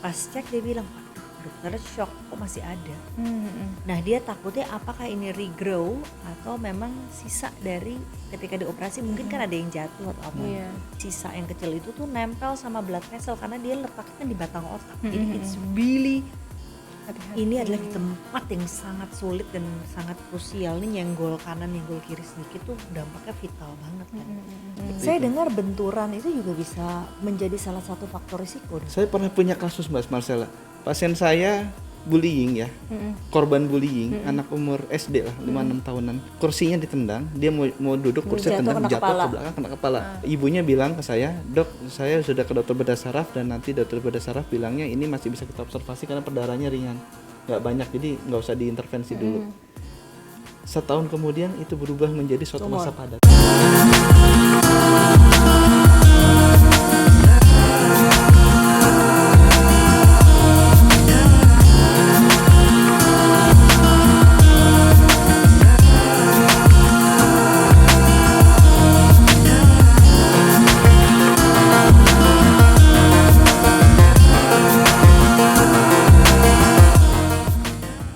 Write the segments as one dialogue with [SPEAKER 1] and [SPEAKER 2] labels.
[SPEAKER 1] Pas cek dia bilang, waduh dokter shock kok masih ada. Nah dia takutnya apakah ini regrow atau memang sisa dari ketika dioperasi mungkin kan ada yang jatuh atau apa.
[SPEAKER 2] Iya.
[SPEAKER 1] Sisa yang kecil itu tuh nempel sama blood vessel karena dia letaknya kan di batang otak. Jadi it's really
[SPEAKER 2] Hati-hati.
[SPEAKER 1] ini adalah di tempat yang sangat sulit dan sangat krusial nih, nyenggol kanan nyenggol kiri sedikit tuh dampaknya vital banget kan. Saya dengar benturan itu juga bisa menjadi salah satu faktor risiko.
[SPEAKER 3] Saya pernah punya kasus Mbak Marcella. Pasien saya bullying ya, korban bullying, anak umur SD lah, 5-6 tahunan. Kursinya ditendang, dia mau duduk, kursinya
[SPEAKER 1] Jatuh,
[SPEAKER 3] tendang,
[SPEAKER 1] kena
[SPEAKER 3] jatuh
[SPEAKER 1] kepala.
[SPEAKER 3] ke belakang, kena kepala. Ibunya bilang ke saya, dok, saya sudah ke dokter bedah saraf dan nanti dokter bedah saraf bilangnya ini masih bisa kita observasi karena perdarahannya ringan, nggak banyak, jadi nggak usah diintervensi dulu. Setahun kemudian itu berubah menjadi suatu
[SPEAKER 1] Tumor.
[SPEAKER 3] masa padat.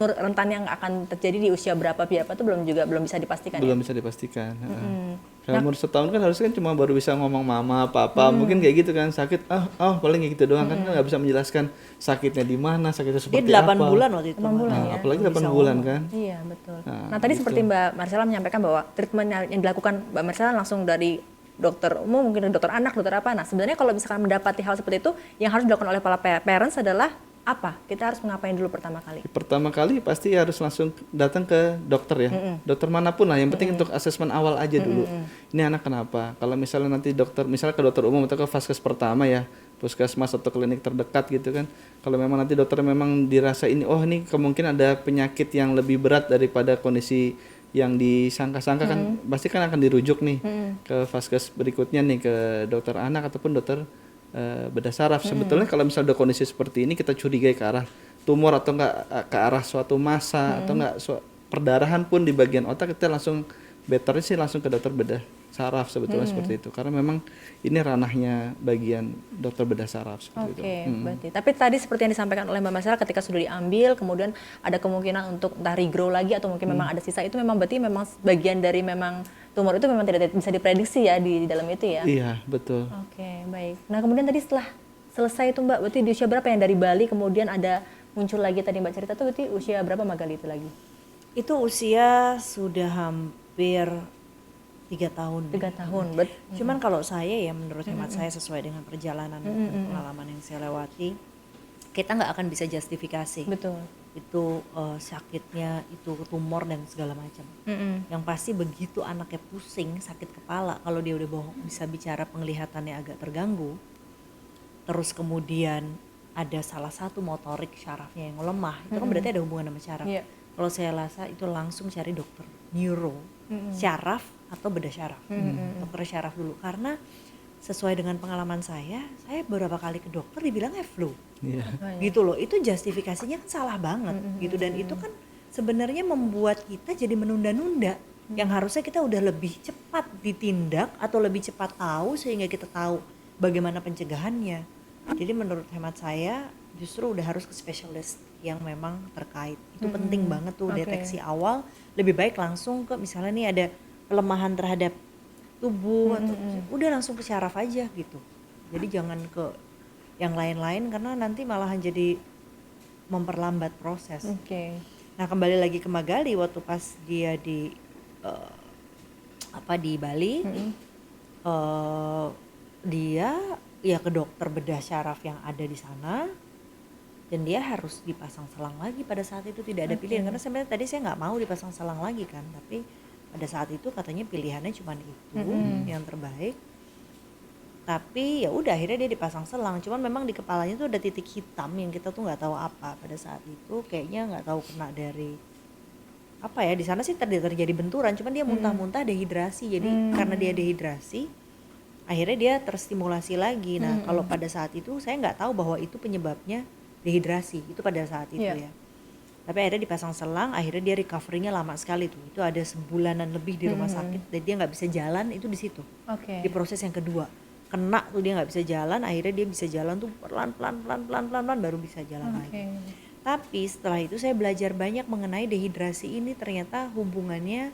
[SPEAKER 2] Rentan yang akan terjadi di usia berapa tuh belum bisa dipastikan.
[SPEAKER 3] Belum bisa dipastikan. Kalau umur setahun kan harusnya kan cuma baru bisa ngomong mama, papa, mungkin kayak gitu kan, sakit, paling kayak gitu doang kan nggak bisa menjelaskan sakitnya di mana, sakitnya
[SPEAKER 1] Dia
[SPEAKER 3] seperti
[SPEAKER 1] 8
[SPEAKER 3] apa.
[SPEAKER 1] bulan waktu itu.
[SPEAKER 2] 8 bulan ya.
[SPEAKER 3] Apalagi 8
[SPEAKER 1] Bisa
[SPEAKER 3] bulan
[SPEAKER 1] ngomong.
[SPEAKER 3] kan.
[SPEAKER 2] Iya betul.
[SPEAKER 3] Nah,
[SPEAKER 2] Tadi
[SPEAKER 3] gitu.
[SPEAKER 2] seperti Mbak Marcella menyampaikan bahwa treatment yang dilakukan Mbak Marcella langsung dari dokter umum, mungkin dokter anak, dokter apa. Nah sebenarnya kalau misalkan mendapati hal seperti itu, yang harus dilakukan oleh para parents adalah apa? Kita harus ngapain dulu pertama kali?
[SPEAKER 3] Pertama kali pasti harus langsung datang ke dokter ya, dokter manapun lah. Yang penting untuk asesmen awal aja dulu. Ini anak kenapa? Kalau misalnya nanti dokter, misalnya ke dokter umum atau ke vaskes pertama ya, puskesmas atau klinik terdekat gitu kan. Kalau memang nanti dokter memang dirasa ini, ini kemungkinan ada penyakit yang lebih berat daripada kondisi yang disangka-sangka kan, pasti kan akan dirujuk nih ke vaskes berikutnya nih, ke dokter anak ataupun dokter bedah saraf. Sebetulnya kalau misalnya udah kondisi seperti ini kita curigai ke arah tumor atau enggak ke arah suatu massa atau enggak perdarahan pun di bagian otak, kita langsung betternya sih langsung ke dokter bedah saraf sebetulnya seperti itu, karena memang ini ranahnya bagian dokter bedah saraf seperti itu.
[SPEAKER 2] Berarti. Tapi tadi seperti yang disampaikan oleh Mbak Marcella, ketika sudah diambil kemudian ada kemungkinan untuk entah regrow lagi atau mungkin memang ada sisa, itu memang berarti memang bagian dari memang tumor itu memang tidak bisa diprediksi ya di dalam itu ya.
[SPEAKER 3] Iya, betul.
[SPEAKER 2] Oke, baik. Nah kemudian tadi setelah selesai itu Mbak, berarti di usia berapa yang dari Bali kemudian ada muncul lagi tadi Mbak cerita tuh, berarti usia berapa Magali itu lagi?
[SPEAKER 1] Itu usia sudah hampir 3 tahun.
[SPEAKER 2] 3 tahun.
[SPEAKER 1] Cuman kalau saya ya menurut hemat saya sesuai dengan perjalanan dan pengalaman yang saya lewati, kita nggak akan bisa justifikasi
[SPEAKER 2] Betul.
[SPEAKER 1] itu sakitnya itu tumor dan segala macam. Yang pasti begitu anaknya pusing, sakit kepala, kalau dia udah bisa bicara penglihatannya agak terganggu, terus kemudian ada salah satu motorik syarafnya yang lemah, itu kan berarti ada hubungan sama syaraf.
[SPEAKER 2] Iya.
[SPEAKER 1] Kalau saya rasa itu langsung cari dokter neuro, syaraf atau bedah syaraf, dokter syaraf dulu, karena sesuai dengan pengalaman saya beberapa kali ke dokter dibilangnya flu.
[SPEAKER 3] Iya.
[SPEAKER 1] Gitu loh, itu justifikasinya kan salah banget gitu, dan itu kan sebenarnya membuat kita jadi menunda-nunda yang harusnya kita udah lebih cepat ditindak atau lebih cepat tahu sehingga kita tahu bagaimana pencegahannya. Jadi menurut hemat saya justru udah harus ke spesialis yang memang terkait. Itu penting banget tuh, deteksi awal. Lebih baik langsung ke misalnya nih ada pelemahan terhadap tubuh atau udah langsung ke syaraf aja gitu. Jadi jangan ke yang lain-lain karena nanti malahan jadi memperlambat proses.
[SPEAKER 2] Oke.
[SPEAKER 1] Nah kembali lagi ke Magali, waktu pas dia di di Bali, dia ya ke dokter bedah syaraf yang ada di sana, dan dia harus dipasang selang lagi. Pada saat itu tidak ada pilihan, karena sebenarnya tadi saya nggak mau dipasang selang lagi kan, tapi pada saat itu katanya pilihannya cuma itu yang terbaik. Tapi ya udah akhirnya dia dipasang selang, cuman memang di kepalanya tuh ada titik hitam yang kita tuh nggak tahu apa pada saat itu, kayaknya nggak tahu kena dari apa ya, di sana sih terjadi benturan, cuman dia muntah-muntah dehidrasi. Jadi karena dia dehidrasi akhirnya dia terstimulasi lagi. Nah kalau pada saat itu saya nggak tahu bahwa itu penyebabnya dehidrasi itu pada saat itu ya. Tapi akhirnya dipasang selang, akhirnya dia recovery-nya lama sekali tuh. Itu ada sebulanan lebih di rumah sakit dan dia nggak bisa jalan, itu di situ.
[SPEAKER 2] Oke.
[SPEAKER 1] Di proses yang kedua. kena tuh dia nggak bisa jalan, akhirnya dia bisa jalan tuh pelan baru bisa jalan lagi. Tapi setelah itu saya belajar banyak mengenai dehidrasi ini, ternyata hubungannya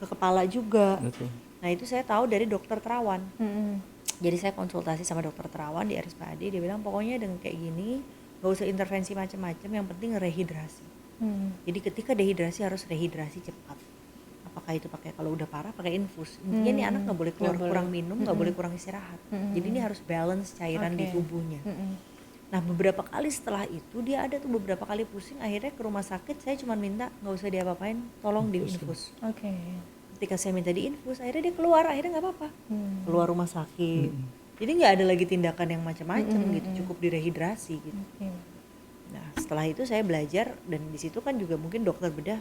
[SPEAKER 1] ke kepala juga.
[SPEAKER 3] Betul.
[SPEAKER 1] Nah itu saya tahu dari dokter terawan. Jadi saya konsultasi sama dokter terawan di RSPAD, dia bilang pokoknya dengan kayak gini gak usah intervensi macam-macam, yang penting rehidrasi. Jadi ketika dehidrasi harus rehidrasi cepat. Apakah itu pakai, kalau udah parah pakai infus. Intinya nih anak nggak boleh kurang minum, nggak boleh kurang istirahat. Jadi ini harus balance cairan di tubuhnya. Nah beberapa kali setelah itu dia ada tuh beberapa kali pusing, akhirnya ke rumah sakit saya cuma minta nggak usah diapa-apain, tolong diinfus. Ketika saya minta diinfus, akhirnya dia keluar, akhirnya nggak apa-apa, keluar rumah sakit. Jadi nggak ada lagi tindakan yang macam-macam gitu, cukup direhidrasi gitu. Nah setelah itu saya belajar, dan di situ kan juga mungkin dokter bedah,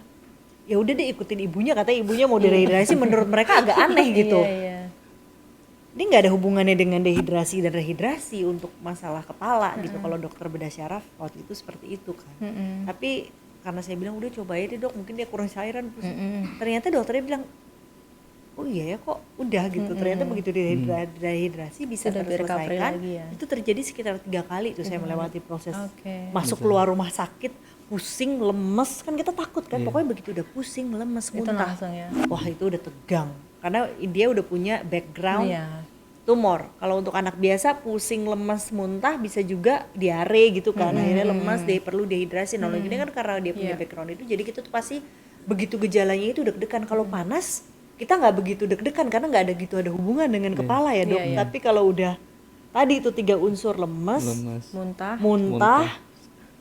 [SPEAKER 1] ya udah deh ikutin ibunya, katanya ibunya mau direhidrasi, menurut mereka agak aneh gitu. Ini nggak ada hubungannya dengan dehidrasi dan rehidrasi untuk masalah kepala gitu. Kalau dokter bedah syaraf waktu itu seperti itu kan. Tapi karena saya bilang udah coba aja deh dok, mungkin dia kurang cairan. Ternyata dokternya bilang, oh iya ya kok udah gitu. Ternyata begitu dehidrasi bisa terselesaikan. Itu terjadi sekitar 3 kali tuh saya melewati proses masuk keluar rumah sakit, pusing, lemes, kan kita takut kan. Pokoknya begitu udah pusing, lemes, muntah, wah itu udah tegang. Karena dia udah punya background tumor. Kalau untuk anak biasa pusing, lemes, muntah, bisa juga diare gitu kan. Akhirnya lemas, dia perlu dehidrasi. Nah ini kan karena dia punya background itu, jadi kita tuh pasti begitu gejalanya itu deg-degan. Kalau panas kita nggak begitu deg-degan karena nggak ada gitu ada hubungan dengan kepala ya dok. Tapi kalau udah tadi itu 3 unsur, lemes, muntah,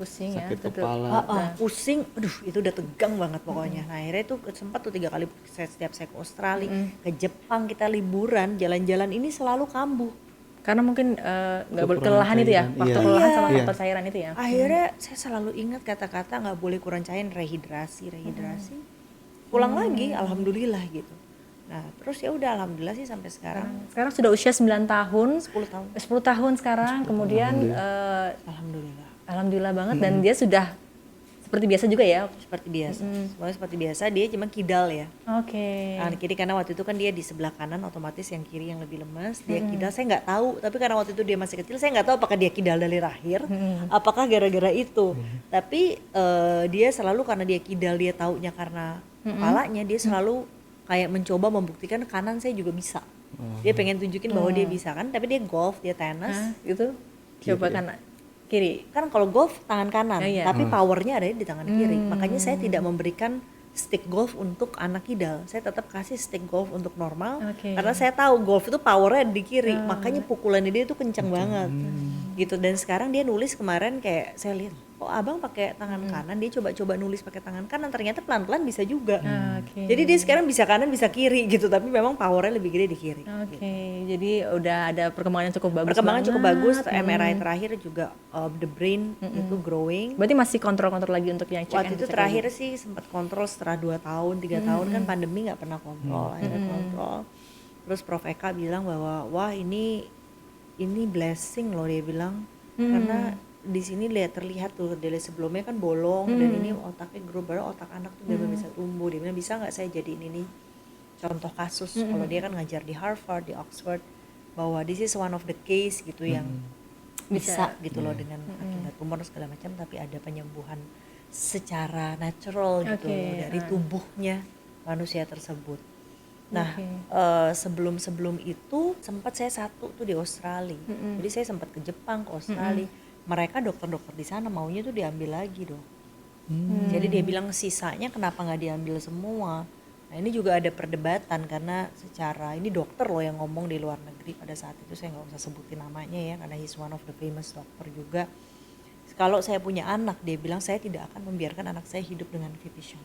[SPEAKER 2] pusing
[SPEAKER 3] sakit
[SPEAKER 2] ya,
[SPEAKER 3] kepala,
[SPEAKER 1] pusing, aduh itu udah tegang banget pokoknya. Nah akhirnya itu sempat tuh 3 kali setiap saya ke Australia, ke Jepang kita liburan, jalan-jalan ini selalu kambuh.
[SPEAKER 2] Karena mungkin nggak boleh kelelahan itu ya, faktor kelelahan sama faktor cairan itu ya.
[SPEAKER 1] Akhirnya saya selalu ingat kata-kata nggak boleh kurang cairan, rehidrasi. Pulang lagi, alhamdulillah gitu. Nah terus ya udah alhamdulillah sih sampai sekarang.
[SPEAKER 2] Sekarang sudah usia 9 tahun,
[SPEAKER 1] 10 tahun.
[SPEAKER 2] 10 tahun sekarang, kemudian alhamdulillah banget, dan dia sudah seperti biasa juga ya.
[SPEAKER 1] Seperti biasa, semuanya seperti biasa, dia cuma kidal ya. Kanan kiri, karena waktu itu kan dia di sebelah kanan, otomatis yang kiri yang lebih lemas, dia kidal. Saya nggak tahu, tapi karena waktu itu dia masih kecil, saya nggak tahu apakah dia kidal dari lahir, apakah gara-gara itu. Tapi dia selalu, karena dia kidal, dia taunya karena kepalanya, dia selalu kayak mencoba membuktikan kanan saya juga bisa. Dia pengen tunjukin bahwa dia bisa kan, tapi dia golf, dia tenis
[SPEAKER 2] gitu. Coba kanan kiri
[SPEAKER 1] kan, kalau golf tangan kanan, tapi powernya ada di tangan kiri. Makanya saya tidak memberikan stick golf untuk anak kidal, saya tetap kasih stick golf untuk normal, karena saya tahu golf itu powernya ada di kiri, makanya pukulannya dia itu kencang banget gitu. Dan sekarang dia nulis kemarin, kayak saya lihat, oh abang pakai tangan kanan, dia coba-coba nulis pakai tangan kanan, ternyata pelan-pelan bisa juga. Jadi dia sekarang bisa kanan bisa kiri gitu, tapi memang powernya lebih gede di kiri.
[SPEAKER 2] Jadi udah ada perkembangan yang cukup bagus.
[SPEAKER 1] Cukup bagus. MRI terakhir juga the brain itu growing.
[SPEAKER 2] Berarti masih kontrol-kontrol lagi untuk yang check.
[SPEAKER 1] Waktu itu terakhir sih sempat kontrol setelah 2 tahun 3 tahun kan pandemi nggak pernah kontrol. Akhirnya kontrol. Terus Prof Eka bilang bahwa wah ini blessing loh, dia bilang, karena di sini terlihat tuh dari sebelumnya kan bolong, dan ini otaknya grow, baru otak anak tuh benar bisa tumbuh. Dia bilang bisa nggak saya jadiin ini contoh kasus, kalau dia kan ngajar di Harvard, di Oxford, bahwa this is one of the case gitu yang bisa gitu loh, dengan akibat tumor segala macam, tapi ada penyembuhan secara natural gitu loh, dari tubuhnya manusia tersebut. Nah sebelum itu sempat saya satu tuh di Australia, jadi saya sempat ke Jepang, ke Australia. Mereka dokter-dokter di sana maunya tuh diambil lagi dong. Jadi dia bilang sisanya kenapa nggak diambil semua. Nah ini juga ada perdebatan, karena secara ini dokter loh yang ngomong di luar negeri pada saat itu, saya nggak usah sebutin namanya ya karena he's one of the famous dokter juga. Kalau saya punya anak, dia bilang saya tidak akan membiarkan anak saya hidup dengan vision.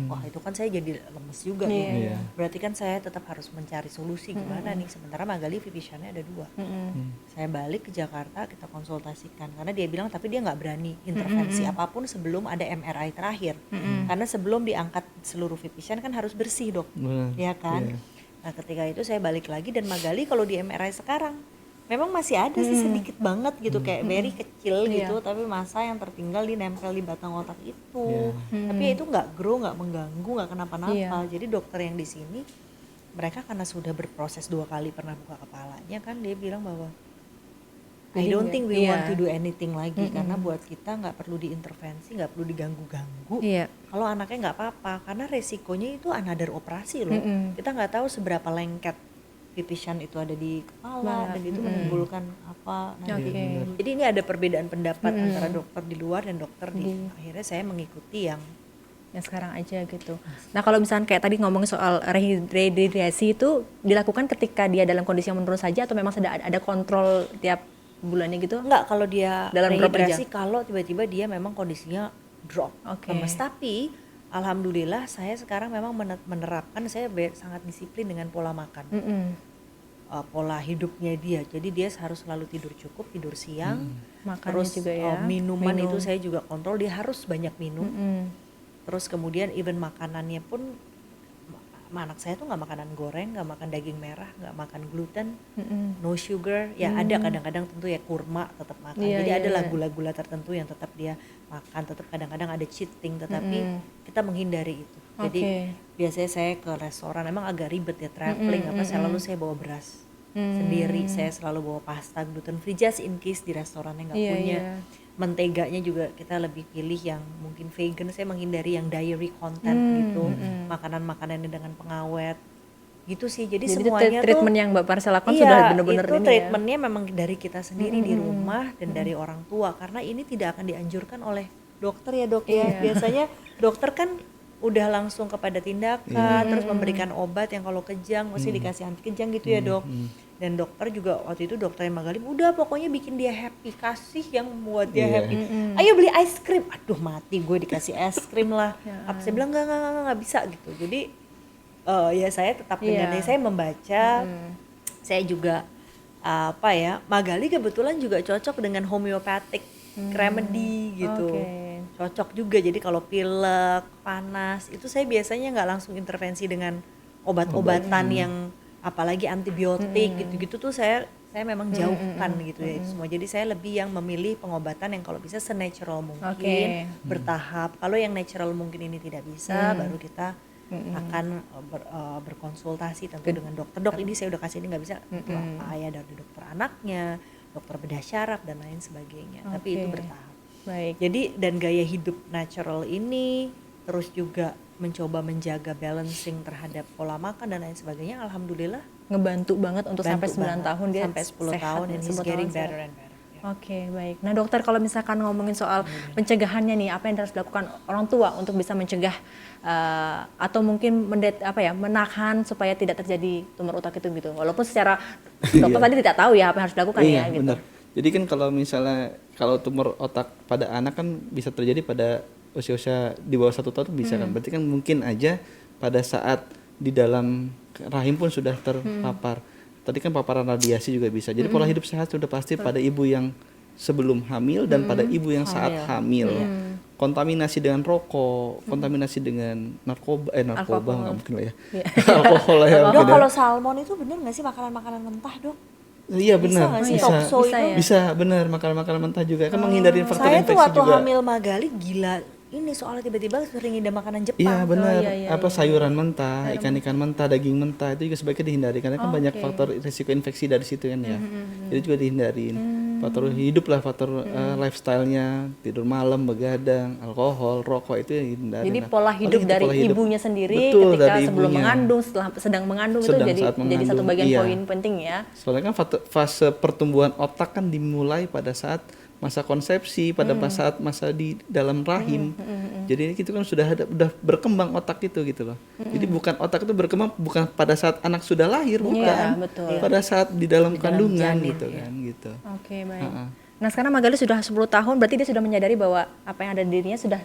[SPEAKER 1] Wah itu kan saya jadi lemes juga ya. Berarti kan saya tetap harus mencari solusi gimana nih. Sementara Magali visionnya ada 2. Saya balik ke Jakarta, kita konsultasikan, karena dia bilang tapi dia nggak berani intervensi apapun sebelum ada MRI terakhir. Karena sebelum diangkat seluruh vision kan harus bersih dok, ya kan. Nah ketika itu saya balik lagi, dan Magali kalau di MRI sekarang memang masih ada sih sedikit banget gitu, kayak very kecil gitu, tapi masa yang tertinggal nempel di batang otak itu. Tapi itu nggak grow, nggak mengganggu, nggak kenapa-napa. Jadi dokter yang di sini mereka karena sudah berproses 2 kali pernah buka kepalanya kan, dia bilang bahwa I
[SPEAKER 2] Jadi
[SPEAKER 1] don't
[SPEAKER 2] nggak-
[SPEAKER 1] think we
[SPEAKER 2] iya.
[SPEAKER 1] want to do anything lagi, karena buat kita nggak perlu diintervensi, nggak perlu diganggu-ganggu.
[SPEAKER 2] Iya.
[SPEAKER 1] Kalau anaknya nggak apa-apa, karena resikonya itu another operasi loh. Kita nggak tahu seberapa lengket pipisan itu ada di kepala dan itu menimbulkan apa nanti.
[SPEAKER 2] Oke.
[SPEAKER 1] Jadi ini ada perbedaan pendapat antara dokter di luar dan dokter di. Akhirnya saya mengikuti yang
[SPEAKER 2] sekarang aja gitu. Nah kalau misalnya kayak tadi ngomongin soal rehidrasi itu dilakukan ketika dia dalam kondisi yang menurun saja atau memang ada kontrol tiap bulannya gitu?
[SPEAKER 1] enggak, kalau dia
[SPEAKER 2] Dalam berapa
[SPEAKER 1] rehidrasi, kalau tiba-tiba dia memang kondisinya drop,
[SPEAKER 2] Oke.
[SPEAKER 1] lemes. Tapi alhamdulillah saya sekarang memang menerapkan, saya sangat disiplin dengan pola makan. Pola hidupnya dia, jadi dia harus selalu tidur cukup, tidur siang,
[SPEAKER 2] Makannya
[SPEAKER 1] terus
[SPEAKER 2] juga ya,
[SPEAKER 1] minuman
[SPEAKER 2] minum.
[SPEAKER 1] itu saya juga kontrol, dia harus banyak minum. Terus kemudian even makanannya pun, anak saya tuh nggak makanan goreng, nggak makan daging merah, nggak makan gluten, no sugar. Ya ada kadang-kadang tentu ya kurma tetap makan.
[SPEAKER 2] Iya,
[SPEAKER 1] Jadi
[SPEAKER 2] iya,
[SPEAKER 1] adalah
[SPEAKER 2] iya.
[SPEAKER 1] gula-gula tertentu yang tetap dia makan. Tetap kadang-kadang ada cheating, tetapi kita menghindari itu. Jadi
[SPEAKER 2] Oke.
[SPEAKER 1] biasanya saya ke restoran, emang agak ribet ya traveling, selalu saya bawa beras sendiri. Saya selalu bawa pasta gluten free just in case di restorannya nggak
[SPEAKER 2] Iya,
[SPEAKER 1] punya.
[SPEAKER 2] iya.
[SPEAKER 1] Menteganya juga kita lebih pilih yang mungkin vegan, saya menghindari yang dairy content gitu, makanan-makanannya dengan pengawet gitu sih. Jadi
[SPEAKER 2] Jadi itu
[SPEAKER 1] semuanya
[SPEAKER 2] treatment
[SPEAKER 1] tuh
[SPEAKER 2] yang Mbak Parsel lakukan
[SPEAKER 1] iya,
[SPEAKER 2] sudah benar-benar
[SPEAKER 1] itu
[SPEAKER 2] ini ya.
[SPEAKER 1] treatmentnya memang dari kita sendiri di rumah dan dari orang tua, karena ini tidak akan dianjurkan oleh dokter ya dok ya.
[SPEAKER 2] Iya.
[SPEAKER 1] Biasanya dokter kan udah langsung kepada tindakan, terus memberikan obat yang kalau kejang mesti dikasih anti kejang gitu ya dok. Dan dokter juga waktu itu dokter yang Magalim udah pokoknya bikin dia happy, kasih yang buat dia happy. Ayo beli es krim, aduh mati gue dikasih es krim lah. Apa saya bilang nggak bisa gitu. Jadi ya saya tetap dengan saya membaca, saya juga apa ya, Magali kebetulan juga cocok dengan homeopathic remedy gitu.
[SPEAKER 2] Oke.
[SPEAKER 1] Cocok juga, jadi kalau pilek, panas itu saya biasanya nggak langsung intervensi dengan obat-obatan yang apalagi antibiotik gitu-gitu tuh saya memang jauhkan gitu ya itu semua. Jadi saya lebih yang memilih pengobatan yang kalau bisa senatural mungkin,
[SPEAKER 2] Oke.
[SPEAKER 1] bertahap. Kalau yang natural mungkin ini tidak bisa, baru kita akan berkonsultasi tentu dengan dokter. Dok ini saya udah kasih ini nggak bisa, itu apa ya, dari dokter anaknya, dokter bedah syaraf dan lain sebagainya. Tapi itu
[SPEAKER 2] Oke.
[SPEAKER 1] bertahap.
[SPEAKER 2] Baik.
[SPEAKER 1] Jadi dan gaya hidup natural ini, terus juga mencoba menjaga balancing terhadap pola makan dan lain sebagainya, alhamdulillah
[SPEAKER 2] Ngebantu banget untuk sampai
[SPEAKER 1] bantu
[SPEAKER 2] 9
[SPEAKER 1] banget.
[SPEAKER 2] tahun dia
[SPEAKER 1] sampai 10
[SPEAKER 2] sehat
[SPEAKER 1] tahun
[SPEAKER 2] ya,
[SPEAKER 1] and he's
[SPEAKER 2] 10
[SPEAKER 1] getting
[SPEAKER 2] tahun sehat.
[SPEAKER 1] better and better. Ya.
[SPEAKER 2] Oke, baik. Nah dokter, kalau misalkan ngomongin soal pencegahannya nih, apa yang harus dilakukan orang tua untuk bisa mencegah atau mungkin menahan supaya tidak terjadi tumor otak itu gitu. Walaupun secara dokter tadi tidak tahu ya apa yang harus dilakukan
[SPEAKER 3] Iya,
[SPEAKER 2] ya gitu.
[SPEAKER 3] benar. Jadi kan kalau misalnya tumor otak pada anak kan bisa terjadi pada usia-usia di bawah 1 tahun bisa kan. Berarti kan mungkin aja pada saat di dalam rahim pun sudah terpapar. Tadi kan paparan radiasi juga bisa. Jadi pola hidup sehat sudah pasti pada ibu yang sebelum hamil dan pada ibu yang saat hamil. Kontaminasi dengan rokok, kontaminasi dengan narkoba nggak mungkin lah ya. Alkohol lah ya.
[SPEAKER 1] Dok
[SPEAKER 3] mungkin ya.
[SPEAKER 1] kalau salmon itu bener nggak sih makanan-makanan mentah dok?
[SPEAKER 3] Iya benar,
[SPEAKER 1] nggak sih
[SPEAKER 3] bisa.
[SPEAKER 1] tokso
[SPEAKER 2] Bisa
[SPEAKER 1] itu?
[SPEAKER 2] ya?
[SPEAKER 3] Bisa benar, makanan-makanan mentah juga kan menghindari faktor
[SPEAKER 1] Saya tuh
[SPEAKER 3] infeksi
[SPEAKER 1] waktu
[SPEAKER 3] juga.
[SPEAKER 1] hamil Magali gila ini soalnya tiba-tiba sering ngidam makanan Jepang.
[SPEAKER 3] Iya benar,
[SPEAKER 2] iya,
[SPEAKER 3] sayuran mentah, ikan-ikan mentah, daging mentah itu juga sebaiknya dihindari karena kan banyak
[SPEAKER 2] Oke.
[SPEAKER 3] faktor risiko infeksi dari situ kan ya. Jadi juga dihindarin. Faktor hidup lah, faktor lifestyle-nya, tidur malam, begadang, alkohol, rokok itu ya hindarin.
[SPEAKER 2] Jadi
[SPEAKER 3] lah.
[SPEAKER 2] pola hidup
[SPEAKER 3] Apalagi
[SPEAKER 2] dari
[SPEAKER 3] pola hidup.
[SPEAKER 2] ibunya sendiri
[SPEAKER 3] Betul,
[SPEAKER 2] ketika
[SPEAKER 3] dari
[SPEAKER 2] sebelum
[SPEAKER 3] ibunya.
[SPEAKER 2] mengandung, setelah sedang mengandung
[SPEAKER 3] Sedang
[SPEAKER 2] itu
[SPEAKER 3] saat
[SPEAKER 2] jadi satu
[SPEAKER 3] mengandung,
[SPEAKER 2] bagian
[SPEAKER 3] iya.
[SPEAKER 2] poin penting ya.
[SPEAKER 3] Soalnya kan fase pertumbuhan otak kan dimulai pada saat masa konsepsi, pada saat masa di dalam rahim. Jadi itu kan udah berkembang otak itu gitu loh. Jadi bukan otak itu berkembang bukan pada saat anak sudah lahir, bukan.
[SPEAKER 2] Iya, betul.
[SPEAKER 3] Pada saat di dalam kandungan
[SPEAKER 1] janin,
[SPEAKER 3] gitu
[SPEAKER 1] ya.
[SPEAKER 3] kan gitu.
[SPEAKER 2] Oke, baik. Nah, sekarang Magali sudah 10 tahun, berarti dia sudah menyadari bahwa apa yang ada di dirinya sudah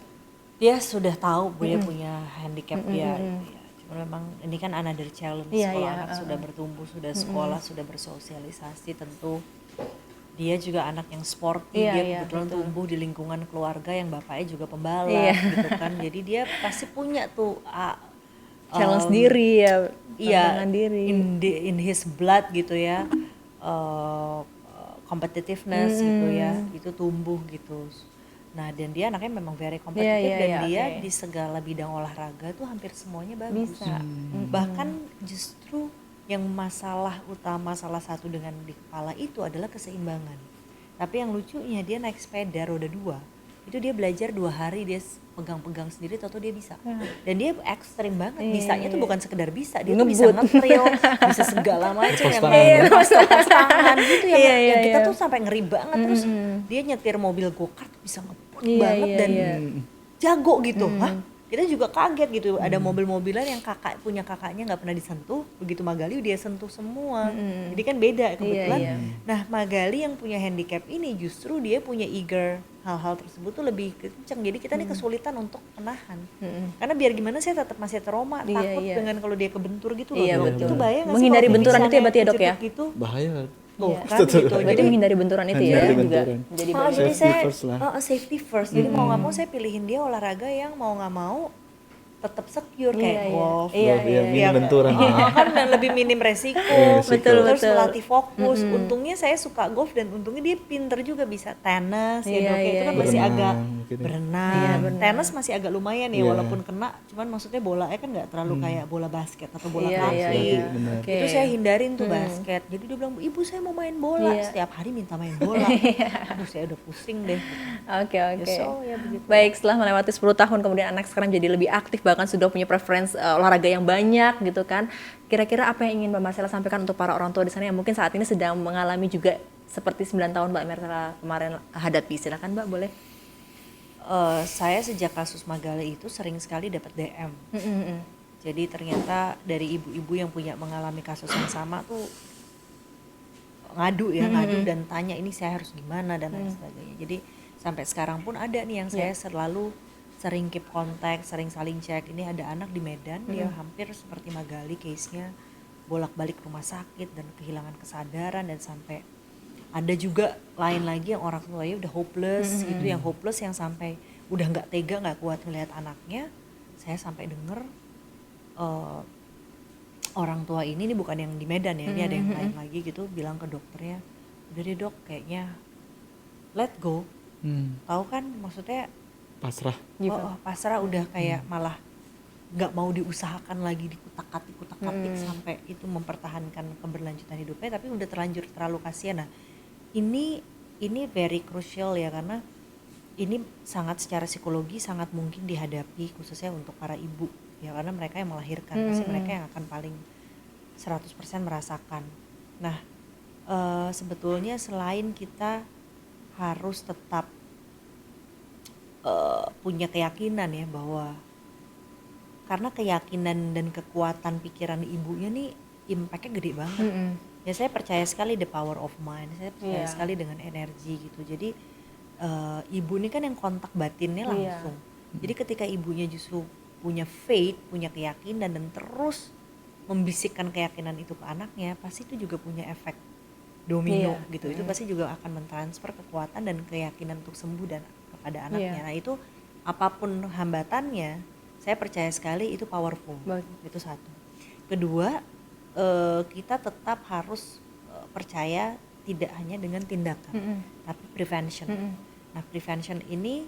[SPEAKER 1] Dia sudah tahu dia punya handicap dia. Ya. Cuma memang ini kan another challenge
[SPEAKER 2] Iya,
[SPEAKER 1] kalau
[SPEAKER 2] iya,
[SPEAKER 1] anak sudah bertumbuh, sudah sekolah, sudah bersosialisasi, tentu dia juga anak yang sporty,
[SPEAKER 2] Iya,
[SPEAKER 1] dia
[SPEAKER 2] iya,
[SPEAKER 1] kebetulan
[SPEAKER 2] betul.
[SPEAKER 1] tumbuh di lingkungan keluarga yang bapaknya juga pembalap
[SPEAKER 2] Iya.
[SPEAKER 1] gitu kan. Jadi dia pasti punya tuh
[SPEAKER 2] challenge diri ya,
[SPEAKER 1] iya,
[SPEAKER 2] tantangan diri.
[SPEAKER 1] in his blood gitu ya, competitiveness gitu ya, itu tumbuh gitu. Nah, dan dia anaknya memang very
[SPEAKER 2] Iya,
[SPEAKER 1] kompetitif
[SPEAKER 2] iya,
[SPEAKER 1] dan
[SPEAKER 2] iya,
[SPEAKER 1] dia
[SPEAKER 2] oke.
[SPEAKER 1] di segala bidang olahraga tuh hampir semuanya bagus.
[SPEAKER 2] Bisa.
[SPEAKER 1] Bahkan justru yang masalah utama salah satu dengan di kepala itu adalah keseimbangan. Tapi yang lucunya dia naik sepeda roda 2, itu dia belajar 2 hari dia pegang-pegang sendiri, tau dia bisa. Dan dia ekstrim banget,
[SPEAKER 2] Iya,
[SPEAKER 1] bisanya
[SPEAKER 2] iya,
[SPEAKER 1] tuh
[SPEAKER 2] iya.
[SPEAKER 1] bukan sekedar bisa, dia tuh bisa
[SPEAKER 2] Ngebut.
[SPEAKER 1] ngetrail, bisa segala macam
[SPEAKER 3] Lepas
[SPEAKER 1] yang
[SPEAKER 3] tangan.
[SPEAKER 1] lepas tangan gitu yang,
[SPEAKER 2] Iya,
[SPEAKER 1] yang
[SPEAKER 2] iya,
[SPEAKER 1] kita
[SPEAKER 2] iya.
[SPEAKER 1] tuh sampai ngeri banget. Terus dia nyetir mobil go-kart bisa ngebut
[SPEAKER 2] Iya,
[SPEAKER 1] banget
[SPEAKER 2] iya,
[SPEAKER 1] dan
[SPEAKER 2] iya.
[SPEAKER 1] jago gitu. Hah? Kita juga kaget gitu, ada mobil-mobilan yang punya kakaknya nggak pernah disentuh, begitu Magali dia sentuh semua. Jadi kan beda kebetulan.
[SPEAKER 2] iya.
[SPEAKER 1] Nah, Magali yang punya handicap ini justru dia punya eager hal-hal tersebut tuh lebih kenceng. Jadi kita nih kesulitan untuk menahan. Karena biar gimana saya tetap masih trauma,
[SPEAKER 2] Iya,
[SPEAKER 1] takut
[SPEAKER 2] iya.
[SPEAKER 1] dengan kalau dia kebentur gitu loh.
[SPEAKER 2] Iya,
[SPEAKER 1] Dok.
[SPEAKER 2] betul.
[SPEAKER 1] Itu bahaya nggak sih
[SPEAKER 2] Menghindari
[SPEAKER 1] kalau
[SPEAKER 2] benturan itu ya
[SPEAKER 1] misalnya
[SPEAKER 2] berarti ya, Dok, ya?
[SPEAKER 1] kejeduk gitu?
[SPEAKER 3] Bahaya.
[SPEAKER 1] Tuh,
[SPEAKER 3] Iya.
[SPEAKER 1] kan gitu.
[SPEAKER 2] Berarti
[SPEAKER 1] Jadi
[SPEAKER 2] menghindari benturan itu ya
[SPEAKER 3] Hindari
[SPEAKER 2] juga
[SPEAKER 3] benturan.
[SPEAKER 2] jadi
[SPEAKER 1] jadi
[SPEAKER 2] bagian.
[SPEAKER 3] Safety
[SPEAKER 1] saya
[SPEAKER 3] first lah.
[SPEAKER 1] safety first. Jadi mau nggak mau saya pilihin dia olahraga yang mau nggak mau tetap secure
[SPEAKER 2] Iya,
[SPEAKER 1] kayak
[SPEAKER 2] iya.
[SPEAKER 1] golf.
[SPEAKER 2] Iya,
[SPEAKER 3] Golf,
[SPEAKER 2] iya,
[SPEAKER 3] ya, minim benturan.
[SPEAKER 1] Kan dan lebih minim resiko.
[SPEAKER 3] resiko.
[SPEAKER 2] Betul,
[SPEAKER 1] Terus
[SPEAKER 2] betul.
[SPEAKER 1] melatih fokus. Untungnya saya suka golf dan untungnya dia pinter juga bisa tenis ya
[SPEAKER 2] Iya,
[SPEAKER 1] Dok.
[SPEAKER 2] iya,
[SPEAKER 1] Itu kan
[SPEAKER 2] iya.
[SPEAKER 1] masih
[SPEAKER 3] Berenang,
[SPEAKER 1] agak
[SPEAKER 3] mungkin ya.
[SPEAKER 1] berenang.
[SPEAKER 2] Iya, benar.
[SPEAKER 1] Tenis masih agak lumayan ya
[SPEAKER 3] Iya.
[SPEAKER 1] walaupun kena. Cuman maksudnya bolanya kan nggak terlalu kayak bola basket atau bola
[SPEAKER 2] Iya,
[SPEAKER 1] kaki.
[SPEAKER 2] iya, iya.
[SPEAKER 3] Benar.
[SPEAKER 2] Oke.
[SPEAKER 1] Itu saya hindarin tuh basket. Jadi dia bilang, ibu saya mau main bola.
[SPEAKER 2] Iya.
[SPEAKER 1] Setiap hari minta main bola. Aduh saya udah pusing deh.
[SPEAKER 2] Oke, oke.
[SPEAKER 1] So, ya begitu.
[SPEAKER 2] Baik, setelah melewati 10 tahun kemudian anak sekarang jadi lebih aktif, bahkan sudah punya preference olahraga yang banyak gitu kan. Kira-kira apa yang ingin Mbak Marcella sampaikan untuk para orang tua di sana yang mungkin saat ini sedang mengalami juga seperti 9 tahun Mbak Marcella kemarin hadapi? Silakan Mbak, boleh.
[SPEAKER 1] Saya sejak kasus Magali itu sering sekali dapat DM. Jadi ternyata dari ibu-ibu yang mengalami kasus yang sama tuh ngadu dan tanya ini saya harus gimana dan lain sebagainya. Jadi sampai sekarang pun ada nih yang saya selalu sering keep kontak, sering saling cek. Ini ada anak di Medan, dia hampir seperti Magali case-nya, bolak-balik rumah sakit dan kehilangan kesadaran, dan sampai ada juga lain lagi yang orang tuanya udah hopeless gitu, yang hopeless yang sampai udah nggak tega, nggak kuat ngelihat anaknya. Saya sampai denger orang tua ini bukan yang di Medan ya, ini ada yang lain lagi gitu, bilang ke dokternya, udah deh dok, kayaknya let go. Tahu kan maksudnya
[SPEAKER 3] Pasrah.
[SPEAKER 1] pasrah, udah kayak malah nggak mau diusahakan lagi, dikutak-katik sampai itu mempertahankan keberlanjutan hidupnya, tapi udah terlanjur terlalu kasihan. Nah ini very crucial ya, karena ini sangat secara psikologi sangat mungkin dihadapi khususnya untuk para ibu ya, karena mereka yang melahirkan, pasti mereka yang akan paling 100% merasakan. Nah sebetulnya selain kita harus tetap punya keyakinan ya, bahwa karena keyakinan dan kekuatan pikiran ibunya nih impactnya gede banget. Ya saya percaya sekali the power of mind, saya percaya sekali dengan energi gitu. Jadi ibu ini kan yang kontak batinnya langsung. Jadi ketika ibunya justru punya faith, punya keyakinan dan terus membisikkan keyakinan itu ke anaknya, pasti itu juga punya efek domino gitu. Itu pasti juga akan mentransfer kekuatan dan keyakinan untuk sembuh dan kepada anaknya. Nah itu apapun hambatannya, saya percaya sekali itu powerful. Itu satu. Kedua, kita tetap harus percaya tidak hanya dengan tindakan, tapi prevention. Nah prevention ini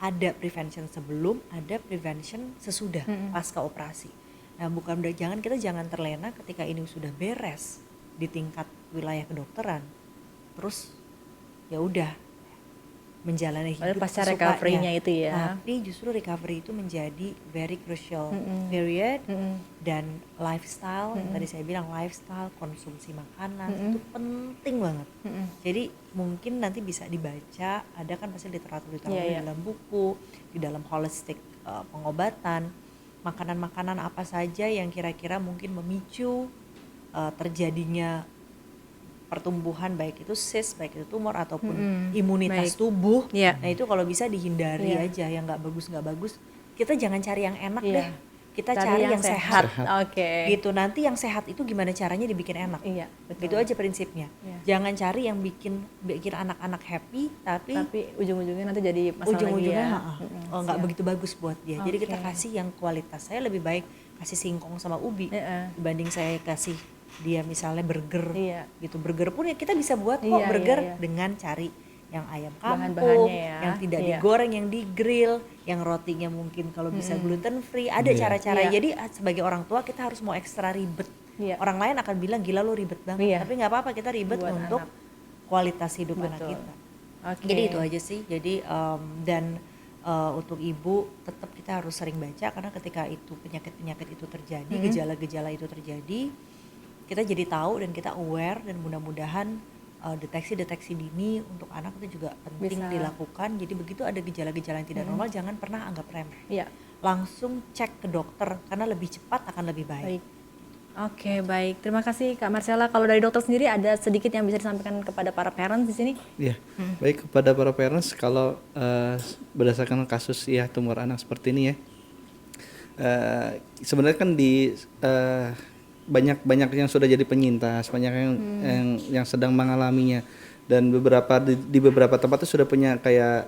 [SPEAKER 1] ada prevention sebelum, ada prevention sesudah pasca operasi. Nah jangan terlena ketika ini sudah beres di tingkat wilayah kedokteran, terus ya udah menjalani hidup
[SPEAKER 2] pasca
[SPEAKER 1] sesukanya.
[SPEAKER 2] recovery-nya itu ya.
[SPEAKER 1] Tapi justru recovery itu menjadi very crucial period, dan lifestyle, yang tadi saya bilang lifestyle, konsumsi makanan itu penting banget. Jadi mungkin nanti bisa dibaca, ada kan pasti literatur di dalam buku, di dalam holistic pengobatan, makanan-makanan apa saja yang kira-kira mungkin memicu terjadinya pertumbuhan, baik itu cyst, baik itu tumor ataupun imunitas tubuh. Nah itu kalau bisa dihindari aja, yang nggak bagus. Kita jangan cari yang enak deh, kita cari yang sehat.
[SPEAKER 2] Oke.
[SPEAKER 1] Gitu. Nanti yang sehat itu gimana caranya dibikin enak. Gitu aja prinsipnya. Jangan cari yang bikin anak-anak happy, tapi
[SPEAKER 2] ujung-ujungnya nanti jadi masalah
[SPEAKER 1] ujung-ujungnya
[SPEAKER 2] lagi ya.
[SPEAKER 1] nggak begitu bagus buat dia. Jadi kita kasih yang kualitas. Saya lebih baik kasih singkong sama ubi dibanding saya kasih dia misalnya burger gitu. Burger pun ya kita bisa buat kok burger dengan cari yang ayam kampung,
[SPEAKER 2] Bahan-bahannya ya.
[SPEAKER 1] yang tidak
[SPEAKER 2] Iya.
[SPEAKER 1] digoreng, yang di-grill, yang rotinya mungkin kalau bisa gluten free. Ada
[SPEAKER 3] Iya.
[SPEAKER 1] cara-cara.
[SPEAKER 2] Iya.
[SPEAKER 1] Jadi sebagai orang tua kita harus mau ekstra ribet.
[SPEAKER 2] Iya.
[SPEAKER 1] Orang lain akan bilang gila lo ribet banget,
[SPEAKER 2] Iya.
[SPEAKER 1] tapi nggak apa-apa kita ribet
[SPEAKER 2] Buat
[SPEAKER 1] untuk
[SPEAKER 2] anak.
[SPEAKER 1] kualitas hidup anak
[SPEAKER 2] Betul.
[SPEAKER 1] kita.
[SPEAKER 2] Oke.
[SPEAKER 1] Jadi itu aja sih. Jadi untuk ibu tetap kita harus sering baca karena ketika itu penyakit-penyakit itu terjadi, gejala-gejala itu terjadi, kita jadi tahu dan kita aware dan mudah-mudahan deteksi-deteksi dini untuk anak itu juga penting
[SPEAKER 2] Bisa.
[SPEAKER 1] dilakukan. Jadi begitu ada gejala-gejala yang tidak normal jangan pernah anggap remeh.
[SPEAKER 2] Iya.
[SPEAKER 1] Langsung cek ke dokter karena lebih cepat akan lebih baik.
[SPEAKER 2] Baik. Oke, baik. Terima kasih Kak Marcella. Kalau dari dokter sendiri ada sedikit yang bisa disampaikan kepada para parents di sini?
[SPEAKER 3] Iya, baik kepada para parents kalau berdasarkan kasus ya tumor anak seperti ini ya, sebenarnya kan di banyak yang sudah jadi penyintas, banyak yang sedang mengalaminya dan di beberapa tempat itu sudah punya kayak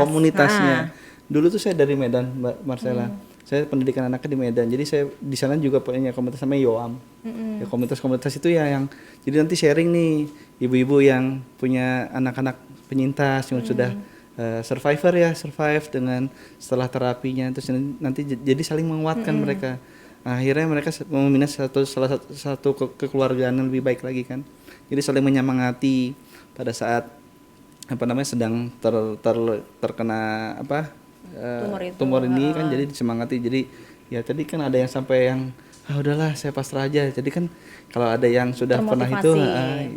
[SPEAKER 3] komunitasnya. Dulu tuh saya dari Medan, Mbak Marcella. Saya pendidikan anaknya di Medan. Jadi saya di sana juga punya komunitas namanya YOAM. Ya, komunitas-komunitas itu ya yang jadi nanti sharing nih ibu-ibu yang punya anak-anak penyintas yang sudah survive dengan setelah terapinya terus nanti jadi saling menguatkan mereka. Nah, akhirnya mereka membina salah satu kekeluargaan yang lebih baik lagi kan. Jadi saling menyemangati pada saat sedang terkena tumor ini kan jadi disemangati. Jadi ya tadi kan ada yang sampai yang udahlah saya pasrah aja. Jadi kan kalau ada yang sudah pernah itu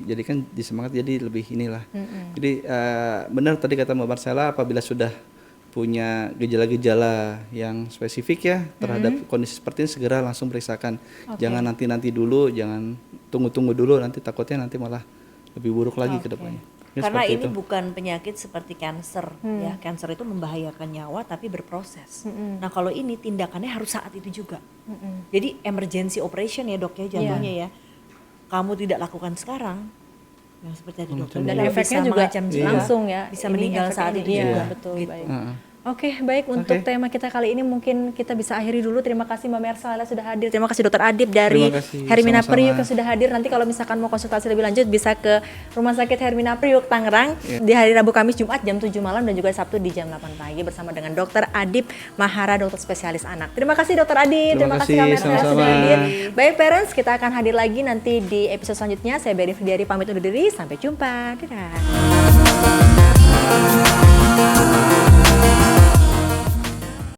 [SPEAKER 3] jadi kan disemangati jadi lebih inilah. Jadi benar tadi kata Mbak Marcella apabila sudah punya gejala-gejala yang spesifik ya terhadap kondisi seperti ini segera langsung periksakan. Jangan nanti dulu, jangan tunggu-tunggu dulu nanti takutnya nanti malah lebih buruk lagi ke depannya. Ya,
[SPEAKER 1] Karena
[SPEAKER 3] seperti
[SPEAKER 1] ini
[SPEAKER 3] itu.
[SPEAKER 1] bukan penyakit seperti kanker ya. Kanker itu membahayakan nyawa tapi berproses. Nah, kalau ini tindakannya harus saat itu juga. Jadi emergency operation ya, Dok ya jatuhnya ya. Kamu tidak lakukan sekarang yang seperti tadi dokter
[SPEAKER 2] Dan
[SPEAKER 1] bilang,
[SPEAKER 2] efeknya
[SPEAKER 1] bisa
[SPEAKER 2] juga
[SPEAKER 1] mengancam jiwa,
[SPEAKER 2] langsung ya.
[SPEAKER 1] bisa
[SPEAKER 2] Ini
[SPEAKER 1] meninggal
[SPEAKER 2] efeknya
[SPEAKER 1] saat
[SPEAKER 2] ini.
[SPEAKER 1] itu
[SPEAKER 2] Iya,
[SPEAKER 1] juga.
[SPEAKER 2] betul,
[SPEAKER 1] Gitu.
[SPEAKER 2] baik. Oke, baik untuk tema kita kali ini mungkin kita bisa akhiri dulu. Terima kasih Mbak Marcella sudah hadir. Terima kasih Dokter Adib dari
[SPEAKER 3] Terima kasih,
[SPEAKER 2] Hermina
[SPEAKER 3] sama-sama.
[SPEAKER 2] Priuk yang sudah hadir. Nanti kalau misalkan mau konsultasi lebih lanjut bisa ke Rumah Sakit Hermina Priuk Tangerang di hari Rabu, Kamis, Jumat jam 7 malam dan juga Sabtu di jam 8 pagi bersama dengan Dokter Adib Mahara, dokter spesialis anak. Terima kasih Dokter Adib.
[SPEAKER 3] Terima
[SPEAKER 2] Kak
[SPEAKER 3] kasih,
[SPEAKER 2] Marcella sudah
[SPEAKER 3] sama-sama.
[SPEAKER 2] hadir. Baik parents, kita akan hadir lagi nanti di episode selanjutnya. Saya Beri Fidiari pamit undur diri. Sampai jumpa. Dadah.